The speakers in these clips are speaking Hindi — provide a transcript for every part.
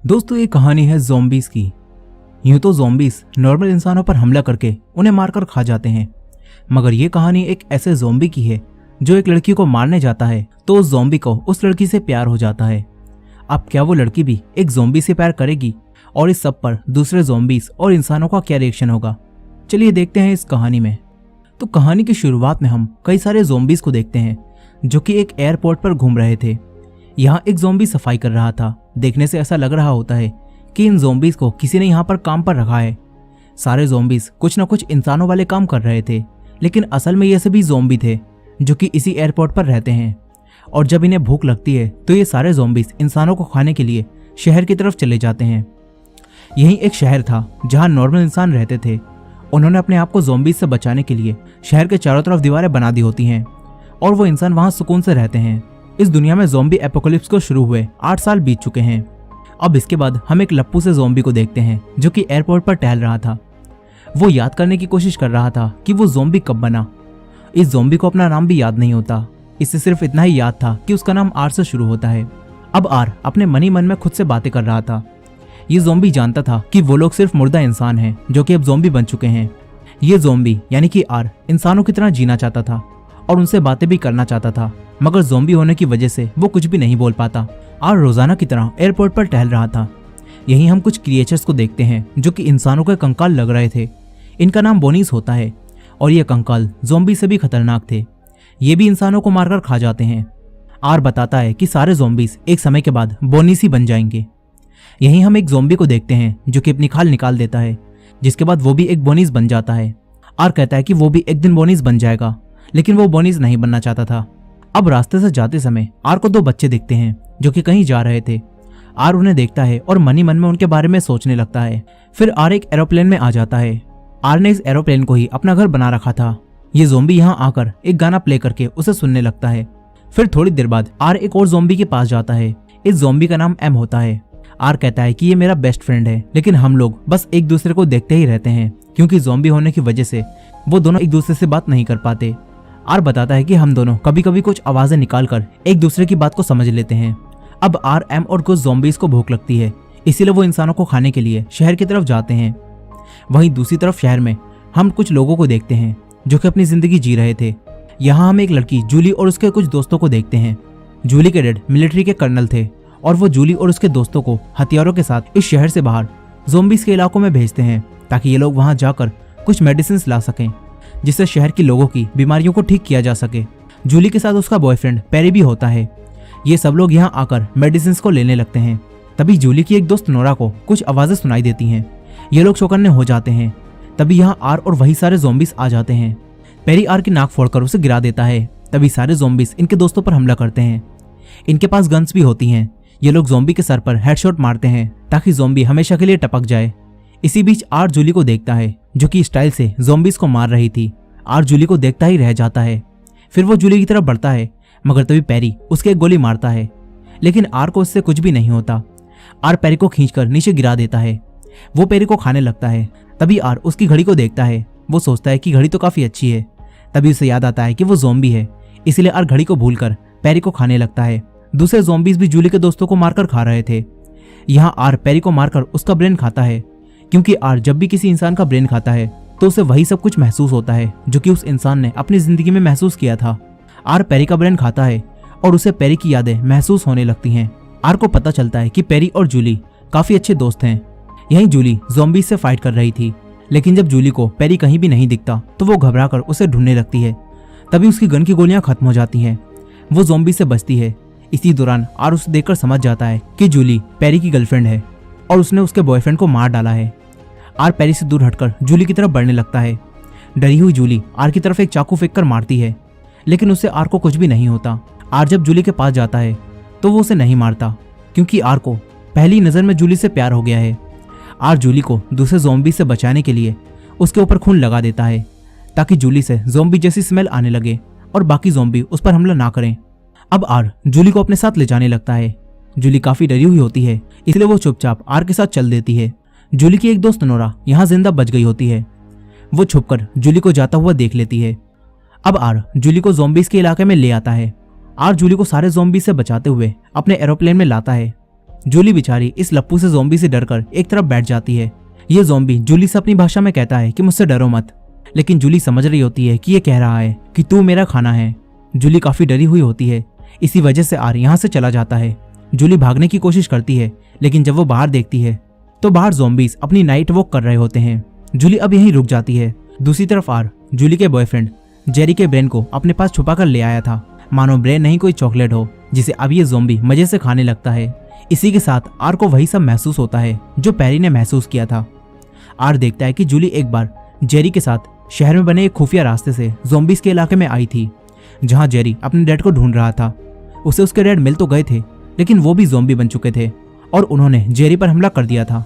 दोस्तों ये कहानी है ज़ॉम्बीज की। यूं तो ज़ॉम्बीज नॉर्मल इंसानों पर हमला करके उन्हें मारकर खा जाते हैं, मगर ये कहानी एक ऐसे ज़ॉम्बी की है जो एक लड़की को मारने जाता है तो उस ज़ॉम्बी को उस लड़की से प्यार हो जाता है। अब क्या वो लड़की भी एक ज़ॉम्बी से प्यार करेगी और इस सब पर दूसरे ज़ॉम्बीज और इंसानों का क्या रिएक्शन होगा, चलिए देखते हैं इस कहानी में। तो कहानी की शुरुआत में हम कई सारे ज़ॉम्बीज को देखते हैं जो कि एक एयरपोर्ट पर घूम रहे थे। यहाँ एक ज़ॉम्बी सफाई कर रहा था। देखने से ऐसा लग रहा होता है कि इन ज़ॉम्बीज को किसी ने यहाँ पर काम पर रखा है। सारे ज़ॉम्बीज कुछ न कुछ इंसानों वाले काम कर रहे थे, लेकिन असल में ये सभी ज़ॉम्बी थे जो कि इसी एयरपोर्ट पर रहते हैं। और जब इन्हें भूख लगती है तो ये सारे ज़ॉम्बीज इंसानों को खाने के लिए शहर की तरफ चले जाते हैं। यही एक शहर था जहाँ नॉर्मल इंसान रहते थे। उन्होंने अपने आप को ज़ॉम्बीज से बचाने के लिए शहर के चारों तरफ दीवारें बना दी होती हैं और वो इंसान वहाँ सुकून से रहते हैं। इस दुनिया में ज़ॉम्बी एपोकलिप्स को शुरू हुए 8 साल बीत चुके हैं। अब इसके बाद हम एक लप्पू से ज़ॉम्बी को देखते हैं जो कि एयरपोर्ट पर टहल रहा था। वो याद करने की कोशिश कर रहा था कि वो ज़ॉम्बी कब बना। इस ज़ॉम्बी को अपना नाम भी याद नहीं होता, इससे सिर्फ इतना ही याद था कि उसका नाम आर से शुरू होता है। अब आर अपने मन ही मन में खुद से बातें कर रहा था। ये ज़ॉम्बी जानता था कि वो लोग सिर्फ मुर्दा इंसान हैं जो कि अब ज़ॉम्बी बन चुके हैं। ये ज़ॉम्बी यानी कि आर इंसानों की तरह जीना चाहता था और उनसे बातें भी करना चाहता था, मगर ज़ॉम्बी होने की वजह से वो कुछ भी नहीं बोल पाता। आर रोजाना की तरह एयरपोर्ट पर टहल रहा था। यहीं हम कुछ क्रिएचर्स को देखते हैं जो कि इंसानों के कंकाल लग रहे थे। इनका नाम बोनीस होता है और ये कंकाल ज़ॉम्बी से भी खतरनाक थे। ये भी इंसानों को मारकर खा जाते हैं। आर बताता है कि सारे ज़ॉम्बीज एक समय के बाद बोनीस ही बन जाएंगे। यहीं हम एक ज़ॉम्बी को देखते हैं जो कि अपनी खाल निकाल देता है, जिसके बाद वो भी एक बोनीस बन जाता है। आर कहता है कि वो भी एक दिन बोनीस बन जाएगा, लेकिन वो बोनीस नहीं बनना चाहता था। अब रास्ते से जाते समय आर को 2 बच्चे दिखते हैं जो कि कहीं जा रहे थे। आर उन्हें देखता है और मन ही मन में उनके बारे में सोचने लगता है। फिर आर एक एरोप्लेन में आ जाता है। आर ने इस एरोप्लेन को ही अपना घर बना रखा था। ये ज़ॉम्बी यहाँ आकर एक गाना प्ले करके उसे सुनने लगता है। फिर थोड़ी देर बाद आर एक और ज़ॉम्बी के पास जाता है। इस ज़ॉम्बी का नाम एम होता है। आर कहता है कि ये मेरा बेस्ट फ्रेंड है, लेकिन हम लोग बस एक दूसरे को देखते ही रहते हैं क्योंकि ज़ॉम्बी होने की वजह से वो दोनों एक दूसरे से बात नहीं कर पाते। आर बताता है कि हम दोनों कभी कभी कुछ आवाजें निकालकर एक दूसरे की बात को समझ लेते हैं। अब आर, एम और कुछ ज़ॉम्बीज को भूख लगती है, इसीलिए वो इंसानों को खाने के लिए शहर की तरफ जाते हैं। वहीं दूसरी तरफ शहर में हम कुछ लोगों को देखते हैं जो कि अपनी जिंदगी जी रहे थे। यहाँ हम एक लड़की जूली और उसके कुछ दोस्तों को देखते हैं। जूली के डैड मिलिट्री के कर्नल थे और वो जूली और उसके दोस्तों को हथियारों के साथ इस शहर से बाहर ज़ॉम्बीज के इलाकों में भेजते हैं ताकि ये लोग वहां जाकर कुछ मेडिसिन ला सकें जिससे शहर के लोगों की बीमारियों को ठीक किया जा सके। जूली के साथ उसका बॉयफ्रेंड पेरी भी होता है। ये सब लोग यहाँ आकर मेडिसिन को लेने लगते हैं। तभी जूली की एक दोस्त नोरा को कुछ आवाजें सुनाई देती हैं। ये लोग चौकन्ने हो जाते हैं। तभी यहाँ आर और वही सारे ज़ॉम्बीज आ जाते हैं। पेरी आर की नाक फोड़कर उसे गिरा देता है। तभी सारे ज़ॉम्बीज इनके दोस्तों पर हमला करते हैं। इनके पास गन्स भी होती हैं। ये लोग ज़ॉम्बी के सर पर हेडशॉट मारते हैं ताकि ज़ॉम्बी हमेशा के लिए टपक जाए। इसी बीच आर जूली को देखता है जो कि स्टाइल से ज़ॉम्बीज को मार रही थी। आर जूली को देखता ही रह जाता है। फिर वो जूली की तरफ बढ़ता है, मगर तभी पेरी उसके एक गोली मारता है, लेकिन आर को उससे कुछ भी नहीं होता। आर पेरी को खींचकर नीचे गिरा देता है। वो पेरी को खाने लगता है। तभी आर उसकी घड़ी को देखता है। वो सोचता है कि घड़ी तो काफी अच्छी है। तभी उसे याद आता है कि वो ज़ॉम्बी है, इसलिए आर घड़ी को भूलकर पेरी को खाने लगता है। दूसरे ज़ॉम्बीज भी जूली के दोस्तों को मारकर खा रहे थे। यहाँ आर पेरी को मारकर उसका ब्रेन खाता है, क्योंकि आर जब भी किसी इंसान का ब्रेन खाता है तो उसे वही सब कुछ महसूस होता है जो कि उस इंसान ने अपनी जिंदगी में महसूस किया था। आर पेरी का ब्रेन खाता है और उसे पेरी की यादें महसूस होने लगती हैं। आर को पता चलता है कि पेरी और जूली काफी अच्छे दोस्त हैं। यहीं जूली ज़ॉम्बीज से फाइट कर रही थी, लेकिन जब जूली को पेरी कहीं भी नहीं दिखता तो वो घबराकर उसे ढूंढने लगती है। तभी उसकी गन की गोलियां खत्म हो जाती हैं। वो ज़ॉम्बी से बचती है। इसी दौरान आर उसे देखकर समझ जाता है कि जूली पेरी की गर्लफ्रेंड है और उसने उसके बॉयफ्रेंड को मार डाला है। आर पेरी से दूर हटकर जूली की तरफ बढ़ने लगता है। डरी हुई जूली आर की तरफ एक चाकू फेंककर मारती है, लेकिन उससे आर को कुछ भी नहीं होता। आर जब जूली के पास जाता है तो वो उसे नहीं मारता, क्योंकि आर को पहली नजर में जूली से प्यार हो गया है। आर जूली को दूसरे ज़ॉम्बी से बचाने के लिए उसके ऊपर खून लगा देता है ताकि जूली से ज़ॉम्बी जैसी स्मेल आने लगे और बाकी ज़ॉम्बी उस पर हमला ना करें। अब आर जूली को अपने साथ ले जाने लगता है। जूली काफी डरी हुई होती है, इसलिए वो चुपचाप आर के साथ चल देती है। जूली की एक दोस्त नोरा यहाँ जिंदा बच गई होती है। वो छुपकर जूली को जाता हुआ देख लेती है। अब आर जूली को ज़ॉम्बीज के इलाके में ले आता है। आर जूली को सारे ज़ॉम्बीज से बचाते हुए अपने एरोप्लेन में लाता है। जूली बेचारी इस लप्पू से ज़ॉम्बी से डरकर एक तरफ बैठ जाती है। ये ज़ॉम्बी जूली से अपनी भाषा में कहता है कि मुझसे डरो मत, लेकिन जूली समझ रही होती है कि ये कह रहा है कि तू मेरा खाना है। जूली काफी डरी हुई होती है, इसी वजह से आर यहाँ से चला जाता है। जूली भागने की कोशिश करती है, लेकिन जब वो बाहर देखती है तो बाहर ज़ॉम्बीज अपनी नाइट वॉक कर रहे होते हैं। जूली अब यहीं रुक जाती है। दूसरी तरफ आर जूली के बॉयफ्रेंड जेरी के ब्रेन को अपने पास छुपा कर ले आया था, मानो ब्रेन नहीं कोई चॉकलेट हो जिसे अब ये ज़ॉम्बी मजे से खाने लगता है। इसी के साथ आर को वही सब महसूस होता है जो पैरी ने महसूस किया था। आर देखता है कि जूली एक बार जेरी के साथ शहर में बने एक खुफिया रास्ते से ज़ॉम्बीज के इलाके में आई थी, जहां जेरी अपने डैड को ढूंढ रहा था। उसे उसके डैड मिल तो गए थे, लेकिन वो भी ज़ॉम्बी बन चुके थे और उन्होंने जेरी पर हमला कर दिया था,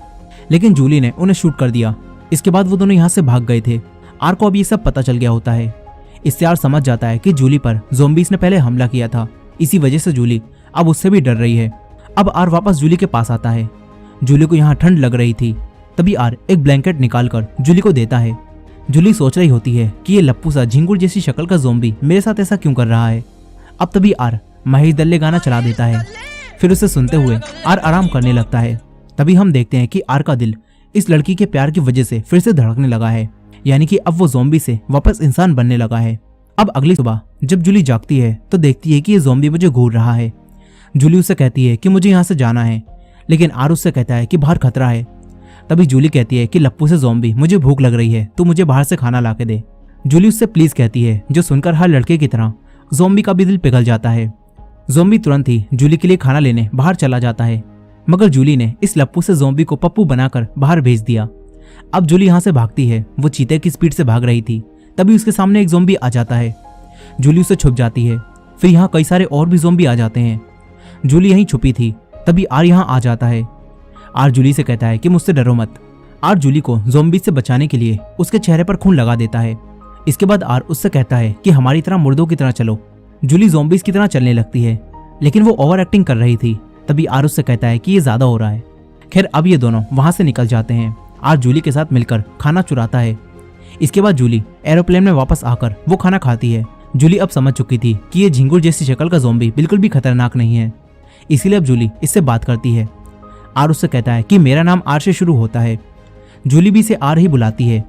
लेकिन जूली ने उन्हें शूट कर दिया। इसके बाद वो दोनों यहाँ से भाग गए थे। आर को अब ये सब पता चल गया होता है। इससे आर समझ जाता है कि जूली पर ज़ॉम्बीज ने पहले हमला किया था, इसी वजह से जूली अब उससे भी डर रही है। अब आर वापस जूली के पास आता है। जूली को यहाँ ठंड लग रही थी, तभी आर एक ब्लैंकेट निकालकर जूली को देता है। जूली सोच रही होती है कि ये लप्पू सा झिंगुर जैसी शक्ल का ज़ॉम्बी मेरे साथ ऐसा क्यों कर रहा है। अब तभी आर महेश दल्ले गाना चला देता है। फिर उसे सुनते हुए आर आराम करने लगता है। तभी हम देखते हैं कि आर का दिल इस लड़की के प्यार की वजह से फिर से धड़कने लगा है, यानी कि अब वो ज़ॉम्बी से वापस इंसान बनने लगा है। अब अगली सुबह जब जूली जागती है तो देखती है कि ये ज़ॉम्बी मुझे घूर रहा है। जूली उससे कहती है कि मुझे यहाँ से जाना है, लेकिन आर उससे कहता है कि बाहर खतरा है। तभी जूली कहती है कि लप्पू से ज़ॉम्बी मुझे भूख लग रही है, तो मुझे बाहर से खाना ला के दे। जूली उससे प्लीज कहती है, जो सुनकर हर लड़के की तरह ज़ॉम्बी का भी दिल पिघल जाता है। ज़ॉम्बी तुरंत ही जूली के लिए खाना लेने बाहर चला जाता है, मगर जूली ने इस लप्पू से ज़ॉम्बी को पप्पू बनाकर बाहर भेज दिया। अब जूली यहाँ से भागती है। वो चीते की स्पीड से भाग रही थी, तभी उसके सामने एक ज़ॉम्बी आ जाता है। जूली उससे छुप जाती है। फिर यहाँ कई सारे और भी ज़ॉम्बी आ जाते हैं। जूली यहीं छुपी थी, तभी आर यहाँ आ जाता है। आर जूली से कहता है कि मुझसे डरो मत। आर जूली को ज़ॉम्बी से बचाने के लिए उसके चेहरे पर खून लगा देता है। इसके बाद आर उससे कहता है कि हमारी तरह मुर्दों की तरह चलो। जूली ज़ॉम्बीज की तरह चलने लगती है, लेकिन वो ओवर एक्टिंग कर रही थी। तभी आर उससे कहता है कि ये ज्यादा हो रहा है। खैर अब ये दोनों वहां से निकल जाते हैं। आर जूली के साथ मिलकर खाना चुराता है। इसके बाद जूली एरोप्लेन में वापस आकर वो खाना खाती है। जूली अब समझ चुकी थी कि ये झिंगुर जैसी शक्ल का ज़ॉम्बी बिल्कुल भी खतरनाक नहीं है, इसीलिए अब जूली इससे बात करती है। आर उससे कहता है कि मेरा नाम आर से शुरू होता है। जूली भी इसे आर ही बुलाती है।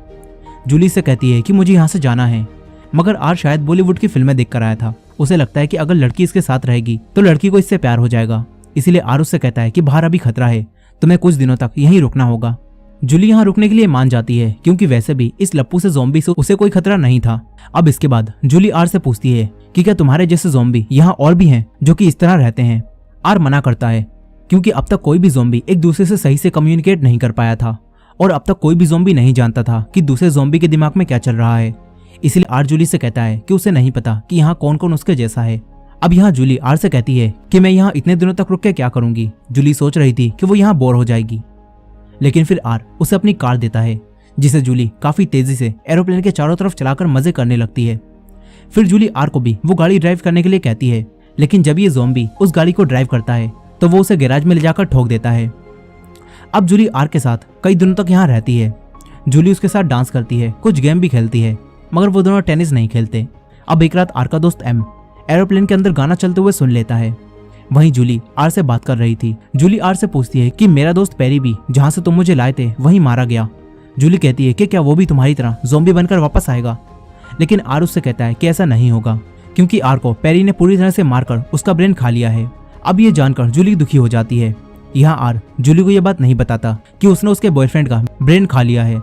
जूली से कहती है कि मुझे यहाँ से जाना है, मगर आर शायद बॉलीवुड की फिल्में देखकर आया था। उसे लगता है कि अगर लड़की इसके साथ रहेगी तो लड़की को इससे प्यार हो जाएगा, इसीलिए आर उससे कहता है कि बाहर अभी खतरा है, तुम्हें कुछ दिनों तक यहीं रुकना होगा। जूली यहाँ रुकने के लिए मान जाती है, क्योंकि वैसे भी इस लप्पू से ज़ॉम्बी से उसे कोई खतरा नहीं था। अब इसके बाद जूली आर से पूछती है कि क्या तुम्हारे जैसे ज़ॉम्बी यहाँ और भी हैं जो कि इस तरह रहते हैं। आर मना करता है, क्योंकि अब तक कोई भी ज़ॉम्बी एक दूसरे से सही से कम्युनिकेट नहीं कर पाया था, और अब तक कोई भी ज़ॉम्बी नहीं जानता था कि दूसरे ज़ॉम्बी के दिमाग में क्या चल रहा है। इसलिए आर जूली से कहता है कि उसे नहीं पता कि यहाँ कौन कौन उसके जैसा है। अब यहाँ जूली आर से कहती है कि मैं यहाँ इतने दिनों तक रुक के क्या करूंगी। जूली सोच रही थी कि वो यहाँ बोर हो जाएगी, लेकिन फिर आर उसे अपनी कार देता है, जिसे जूली काफी तेजी से एरोप्लेन के चारों तरफ चलाकर मजे करने लगती है। फिर जूली आर को भी वो गाड़ी ड्राइव करने के लिए कहती है, लेकिन जब ये ज़ॉम्बी उस गाड़ी को ड्राइव करता है तो वो उसे गैराज में ले जाकर ठोक देता है। अब जूली आर के साथ कई दिनों तक यहाँ रहती है। जूली उसके साथ डांस करती है, कुछ गेम भी खेलती है, मगर वो दोनों टेनिस नहीं खेलते। अब एक रात आर का दोस्त एम एरोप्लेन के अंदर गाना चलते हुए सुन लेता है। वहीं जूली आर से बात कर रही थी। जूली आर से पूछती है कि मेरा दोस्त पेरी भी जहां से तुम मुझे लाए थे वहीं मारा गया। जूली कहती है कि क्या वो भी तुम्हारी तरह ज़ॉम्बी बनकर वापस आएगा, लेकिन आर उससे कहता है कि ऐसा नहीं होगा, क्योंकि आर को पेरी ने पूरी तरह से मारकर उसका ब्रेन खा लिया है। अब ये जानकर जूली दुखी हो जाती है। यहाँ आर जूली को यह बात नहीं बताता कि उसने उसके बॉयफ्रेंड का ब्रेन खा लिया है।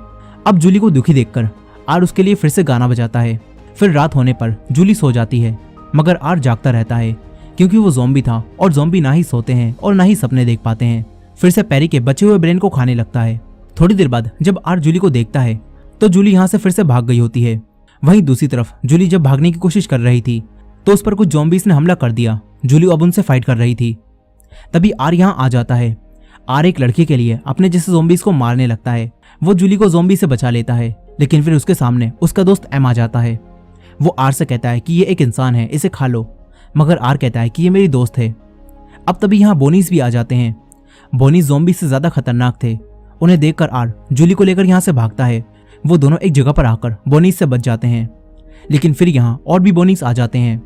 अब जूली को दुखी देखकर आर उसके लिए फिर से गाना बजाता है। फिर रात होने पर जूली सो जाती है, मगर आर जागता रहता है, क्योंकि वो ज़ॉम्बी था और ज़ॉम्बी ना ही सोते हैं और ना ही सपने देख पाते हैं। फिर से पेरी के बचे हुए ब्रेन को खाने लगता है। थोड़ी देर बाद जब आर जूली को देखता है तो जूली यहाँ से फिर से भाग गई होती है। वहीं दूसरी तरफ जूली जब भागने की कोशिश कर रही थी तो उस पर कुछ ज़ॉम्बीज ने हमला कर दिया। जूली अब उनसे फाइट कर रही थी। तभी आर यहाँ आ जाता है। आर एक लड़की के लिए अपने जैसे ज़ॉम्बीज को मारने लगता है। वो जूली को ज़ॉम्बी से बचा लेता है, लेकिन फिर उसके सामने उसका दोस्त एम आ जाता है। वो आर से कहता है कि ये एक इंसान है, इसे खा लो, मगर आर कहता है कि ये मेरी दोस्त है। अब तभी यहाँ बोनीस भी आ जाते हैं। बोनीस ज़ॉम्बी से ज्यादा खतरनाक थे। उन्हें देखकर आर जूली को लेकर यहाँ से भागता है। वो दोनों एक जगह पर आकर बोनीस से बच जाते हैं, लेकिन फिर यहाँ और भी बोनीस आ जाते हैं।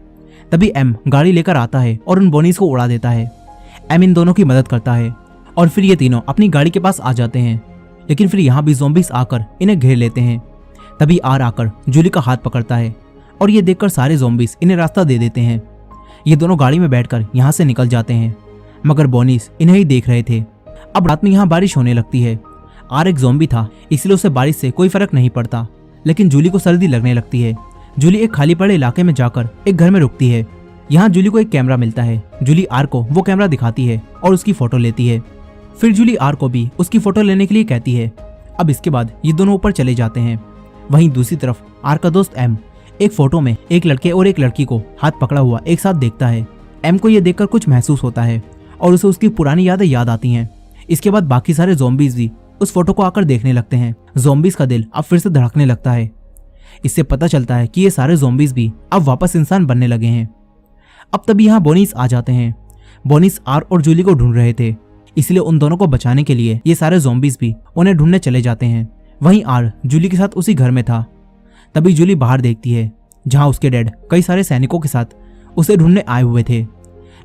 तभी एम गाड़ी लेकर आता है और उन बोनीस को उड़ा देता है। एम इन दोनों की मदद करता है और फिर ये तीनों अपनी गाड़ी के पास आ जाते हैं। लेकिन फिर यहाँ भी ज़ॉम्बीज आकर इन्हें घेर लेते हैं। तभी आर आकर जूली का हाथ पकड़ता है और ये देखकर सारे ज़ॉम्बीज इन्हें रास्ता दे देते हैं। ये दोनों गाड़ी में बैठकर यहाँ से निकल जाते हैं, मगर बोनीस इन्हें ही देख रहे थे। अब रात में यहाँ बारिश होने लगती है। आर एक ज़ॉम्बी था, इसलिए उसे बारिश से कोई फर्क नहीं पड़ता, लेकिन जूली को सर्दी लगने लगती है। जूली एक खाली पड़े इलाके में जाकर एक घर में रुकती है। यहाँ जूली को एक कैमरा मिलता है। जूली आर को वो कैमरा दिखाती है और उसकी फोटो लेती है। फिर जूली आर को भी उसकी फोटो लेने के लिए कहती है। अब इसके बाद ये दोनों ऊपर चले जाते हैं। वहीं दूसरी तरफ आर का दोस्त एम एक फोटो में एक लड़के और एक लड़की को हाथ पकड़ा हुआ एक साथ देखता है। एम को ये देखकर कुछ महसूस होता है और उसे उसकी पुरानी यादें याद आती हैं। इसके बाद बाकी सारे ज़ॉम्बीज भी उस फोटो को आकर देखने लगते हैं। ज़ॉम्बीज का दिल अब फिर से धड़कने लगता है। इससे पता चलता है कि ये सारे ज़ॉम्बीज भी अब वापस इंसान बनने लगे हैं। अब तभी यहाँ बोनीस आ जाते हैं। बोनीस आर और जूली को ढूंढ रहे थे, इसलिए उन दोनों को बचाने के लिए ये सारे ज़ॉम्बीज भी उन्हें ढूंढने चले जाते हैं। वहीं आर जूली के साथ उसी घर में था। तभी जूली बाहर देखती है, जहां उसके डैड कई सारे सैनिकों के साथ उसे ढूंढने आए हुए थे।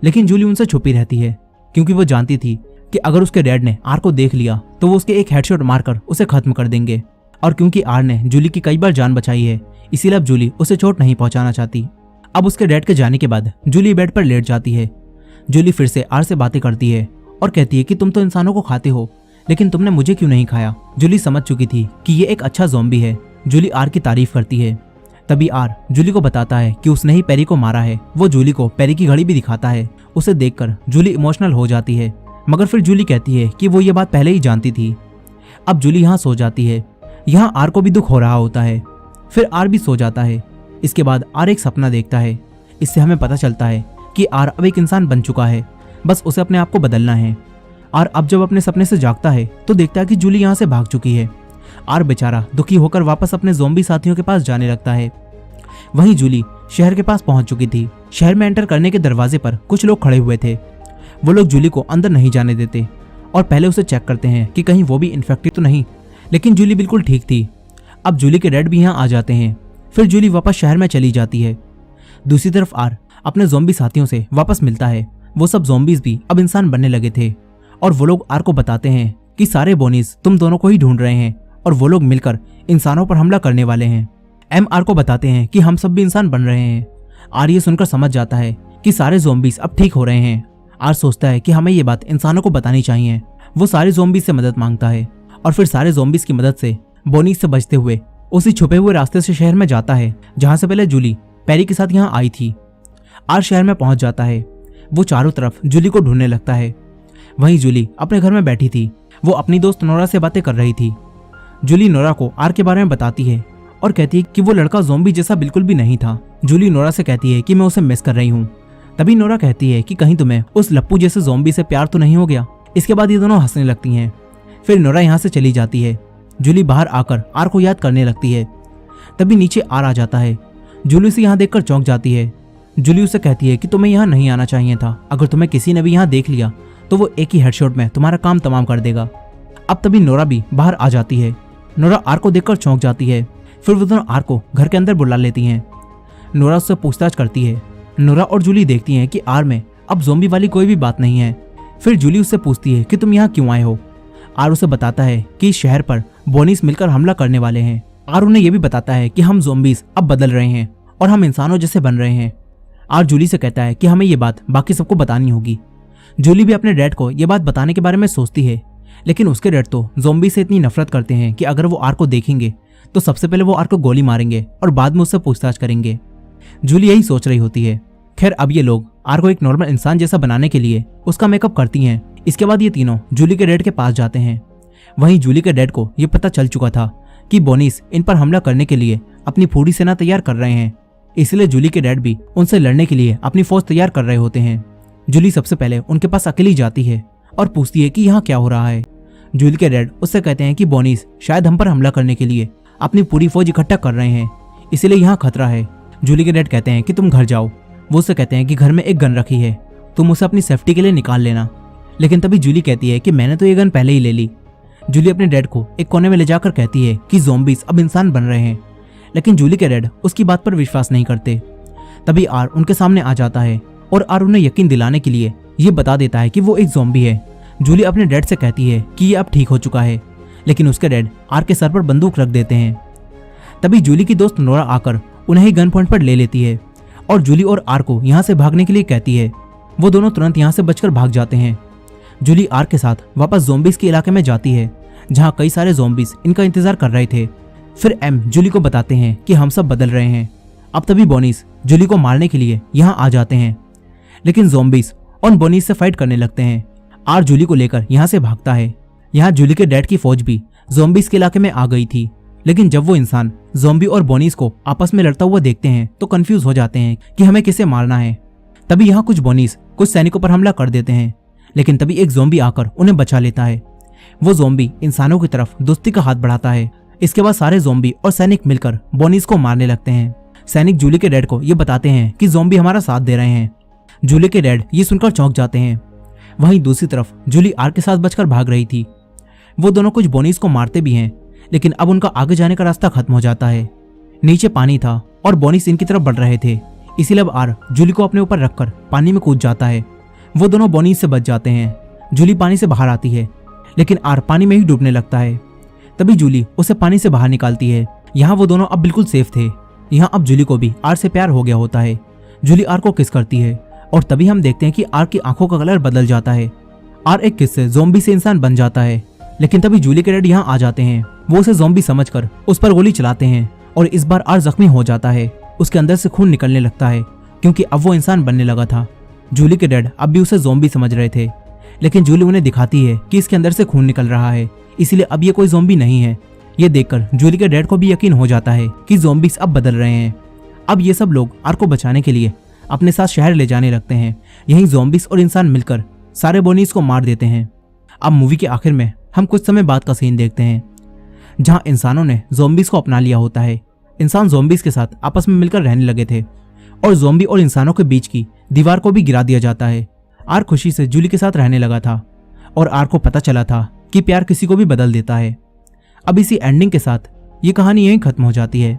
लेकिन जूली उनसे छुपी रहती है, क्योंकि वो जानती थी कि अगर उसके डैड ने आर को देख लिया तो वो उसके एक हेडशॉट मारकर उसे खत्म कर देंगे। और क्योंकि आर ने जूली की कई बार जान बचाई है, इसीलिए अब जूली उसे चोट नहीं पहुंचाना चाहती। अब उसके डैड के जाने के बाद जूली बेड पर लेट जाती है। जूली फिर से आर से बातें करती है और कहती है कि तुम तो इंसानों को खाते हो, लेकिन तुमने मुझे क्यों नहीं खाया। जूली समझ चुकी थी कि ये एक अच्छा ज़ॉम्बी है। जूली आर की तारीफ करती है। तभी आर जूली को बताता है कि उसने ही पेरी को मारा है। वो जूली को पेरी की घड़ी भी दिखाता है। उसे देखकर जूली इमोशनल हो जाती है, मगर फिर जूली कहती है कि वो ये बात पहले ही जानती थी। अब जूली यहाँ सो जाती है। यहाँ आर को भी दुख हो रहा होता है। फिर आर भी सो जाता है। इसके बाद आर एक सपना देखता है। इससे हमें पता चलता है कि आर अब एक इंसान बन चुका है, बस उसे अपने आप को बदलना है। आर अब जब अपने सपने से जागता है तो देखता है कि जूली यहाँ से भाग चुकी है। आर बेचारा दुखी होकर वापस अपने ज़ॉम्बी साथियों के पास जाने लगता है। वहीं जूली शहर के पास पहुंच चुकी थी। शहर में एंटर करने के दरवाजे पर कुछ लोग खड़े हुए थे। वो लोग जूली को अंदर नहीं जाने देते और पहले उसे चेक करते हैं कि कहीं वो भी इन्फेक्टेड तो नहीं, लेकिन जूली बिल्कुल ठीक थी। अब जूली के डैड भी यहाँ आ जाते हैं। फिर जूली वापस शहर में चली जाती है। दूसरी तरफ आर अपने ज़ॉम्बी साथियों से वापस मिलता है। वो सब ज़ॉम्बीज भी अब इंसान बनने लगे थे और वो लोग आर को बताते हैं कि सारे बोनीस तुम दोनों को ही ढूंढ रहे हैं और वो लोग मिलकर इंसानों पर हमला करने वाले हैं। एम आर को बताते हैं कि हम सब भी इंसान बन रहे हैं। आर ये सुनकर समझ जाता है कि सारे ज़ॉम्बीज अब ठीक हो रहे हैं। आर सोचता है कि हमें ये बात इंसानों को बतानी चाहिए। वो सारे ज़ॉम्बीज से मदद मांगता है और फिर सारे ज़ॉम्बीज की मदद से बोनीस से बचते हुए उसी छुपे हुए रास्ते से शहर में जाता है जहां से पहले जूली पेरी के साथ यहाँ आई थी। आर शहर में पहुंच जाता है। वो चारों तरफ जूली को ढूंढने लगता है। वहीं जूली अपने घर में बैठी थी। वो अपनी दोस्त नोरा से बातें कर रही थी। जूली नोरा को आर के बारे में बताती है और कहती है कि वो लड़का ज़ॉम्बी जैसा बिल्कुल भी नहीं था। जूली नोरा से कहती है कि मैं उसे मिस कर रही हूँ। तभी नोरा कहती है कि कहीं तुम्हें उस लप्पू जैसे ज़ॉम्बी से प्यार तो नहीं हो गया। इसके बाद ये दोनों हंसने लगती हैं। फिर नोरा यहाँ से चली जाती है। जूली बाहर आकर आर को याद करने लगती है। तभी नीचे आर आ जाता है। जूली उसे यहाँ देखकर चौंक जाती है। जूली उसे कहती है कि तुम्हें यहाँ नहीं आना चाहिए था। अगर तुम्हें किसी ने भी यहाँ देख लिया तो वो एक ही हेडशॉट में तुम्हारा काम तमाम कर देगा। अब तभी नोरा भी बाहर आ जाती है। नोरा आर को देखकर चौंक जाती है। फिर वो दोनों आर को घर के अंदर बुला लेती हैं। नोरा उससे पूछताछ करती है। नोरा और जूली देखती हैं कि आर में अब ज़ॉम्बी वाली कोई भी बात नहीं है। फिर जूली उससे पूछती है कि तुम यहाँ क्यों आए हो। आर उसे बताता है कि इस शहर पर बोनीस मिलकर हमला करने वाले हैं। आर उन्हें यह भी बताता है कि हम ज़ॉम्बीज अब बदल रहे हैं और हम इंसानों जैसे बन रहे हैं। आर जूली से कहता है कि हमें ये बात बाकी सबको बतानी होगी। जूली भी अपने डैड को ये बात बताने के बारे में सोचती है, लेकिन उसके डैड तो ज़ॉम्बी से इतनी नफरत करते हैं कि अगर वो आर को देखेंगे तो सबसे पहले वो आर को गोली मारेंगे और बाद में उससे पूछताछ करेंगे। जूली यही सोच रही होती है। खैर अब ये लोग आर को एक नॉर्मल इंसान जैसा बनाने के लिए उसका मेकअप करती हैं। इसके बाद ये तीनों जूली के डैड के पास जाते हैं। वहीं जूली के डैड को ये पता चल चुका था कि बोनीस इन पर हमला करने के लिए अपनी पूरी सेना तैयार कर रहे हैं, इसलिए जूली के डैड भी उनसे लड़ने के लिए अपनी फौज तैयार कर रहे होते हैं। जूली सबसे पहले उनके पास अकेली जाती है और पूछती है कि यहाँ क्या हो रहा है। जूली के डैड उससे कहते हैं कि बोनीस शायद हम पर हमला करने के लिए अपनी पूरी फौज इकट्ठा कर रहे हैं, इसलिए यहाँ खतरा है। जूली के डैड कहते हैं कि तुम घर जाओ। वो उससे कहते हैं कि घर में एक गन रखी है, तुम उसे अपनी सेफ्टी के लिए निकाल लेना। लेकिन तभी जूली कहती है कि मैंने तो ये गन पहले ही ले ली। जूली अपने डैड को एक कोने में ले जाकर कहती है कि ज़ॉम्बीज अब इंसान बन रहे हैं, लेकिन जूली के डैड उसकी बात पर विश्वास नहीं करते। तभी आर उनके सामने आ जाता है और आर उन्हें यकीन दिलाने के लिए ये बता देता है कि वो एक ज़ॉम्बी है, जूली अपने डैड से कहती है कि ये अब ठीक हो चुका है, लेकिन उसके डैड आर के सर पर बंदूक रख देते हैं। तभी जूली की दोस्त नोरा आकर उन्हें ही गन पॉइंट पर ले लेती है और जूली और आर को यहाँ से भागने के लिए कहती है। वो दोनों तुरंत यहाँ से बचकर भाग जाते हैं। जूली आर के साथ वापस ज़ॉम्बीज़ के इलाके में जाती है, जहाँ कई सारे ज़ॉम्बीज़ इनका इंतजार कर रहे थे। फिर एम जूली को बताते हैं कि हम सब बदल रहे हैं। अब तभी बोनीस जूली को मारने के लिए यहाँ आ जाते हैं, लेकिन ज़ॉम्बीज़ उन बोनीस से फाइट करने लगते हैं। आर जूली को लेकर यहाँ से भागता है। यहाँ जूली के डैड की फौज भी ज़ॉम्बीज़ के इलाके में आ गई थी, लेकिन जब वो इंसान ज़ॉम्बी और बोनीस को आपस में लड़ता हुआ देखते हैं तो कंफ्यूज हो जाते हैं कि हमें किसे मारना है। तभी यहाँ कुछ बोनीस कुछ सैनिकों पर हमला कर देते हैं, लेकिन तभी एक ज़ॉम्बी आकर उन्हें बचा लेता है। वो ज़ॉम्बी इंसानों की तरफ दोस्ती का हाथ बढ़ाता है। इसके बाद सारे ज़ॉम्बी और सैनिक मिलकर बोनीस को मारने लगते हैं। सैनिक जूली के डैड को ये बताते हैं कि ज़ॉम्बी हमारा साथ दे रहे हैं। जूली के डैड ये सुनकर चौंक जाते हैं। वहीं दूसरी तरफ जूली आर के साथ बचकर भाग रही थी। वो दोनों कुछ बोनीस को मारते भी हैं, लेकिन अब उनका आगे जाने का रास्ता खत्म हो जाता है। नीचे पानी था और बोनीस इनकी तरफ बढ़ रहे थे, इसीलिए अब आर जूली को अपने ऊपर रखकर पानी में कूद जाता है। वो दोनों बोनीस से बच जाते हैं। जूली पानी से बाहर आती है, लेकिन आर पानी में ही डूबने लगता है। तभी जूली उसे पानी से बाहर निकालती है। यहाँ वो दोनों अब बिल्कुल सेफ थे। यहाँ अब जूली को भी आर से प्यार हो गया होता है। जूली आर को किस करती है और तभी हम देखते हैं कि आर की आंखों का कलर बदल जाता है। आर एक किस से ज़ॉम्बी से इंसान बन जाता है, लेकिन तभी जूली के डैड यहाँ आ जाते हैं। वो उसे ज़ॉम्बी समझकर उस पर गोली चलाते हैं और इस बार आर जख्मी हो जाता है। उसके अंदर से खून निकलने लगता है, क्योंकि अब वो इंसान बनने लगा था। जूली के डैड अब भी उसे ज़ॉम्बी समझ रहे थे, लेकिन जूली उन्हें दिखाती है कि इसके अंदर से खून निकल रहा है, इसीलिए अब ये कोई ज़ॉम्बी नहीं है। ये देखकर जूली के डैड को भी यकीन हो जाता है कि ज़ॉम्बीज़ अब बदल रहे हैं। अब ये सब लोग आर को बचाने के लिए अपने साथ शहर ले जाने लगते हैं। यहीं ज़ॉम्बीज़ और इंसान मिलकर सारे बोनीस को मार देते हैं। अब मूवी के आखिर में हम कुछ समय बाद का सीन देखते हैं, जहां इंसानों ने ज़ॉम्बीज़ को अपना लिया होता है। इंसान ज़ॉम्बीज़ के साथ आपस में मिलकर रहने लगे थे और ज़ॉम्बी और इंसानों के बीच की दीवार को भी गिरा दिया जाता है। आर खुशी से जूली के साथ रहने लगा था और आर को पता चला था कि प्यार किसी को भी बदल देता है। अब इसी एंडिंग के साथ ये कहानी यहीं खत्म हो जाती है।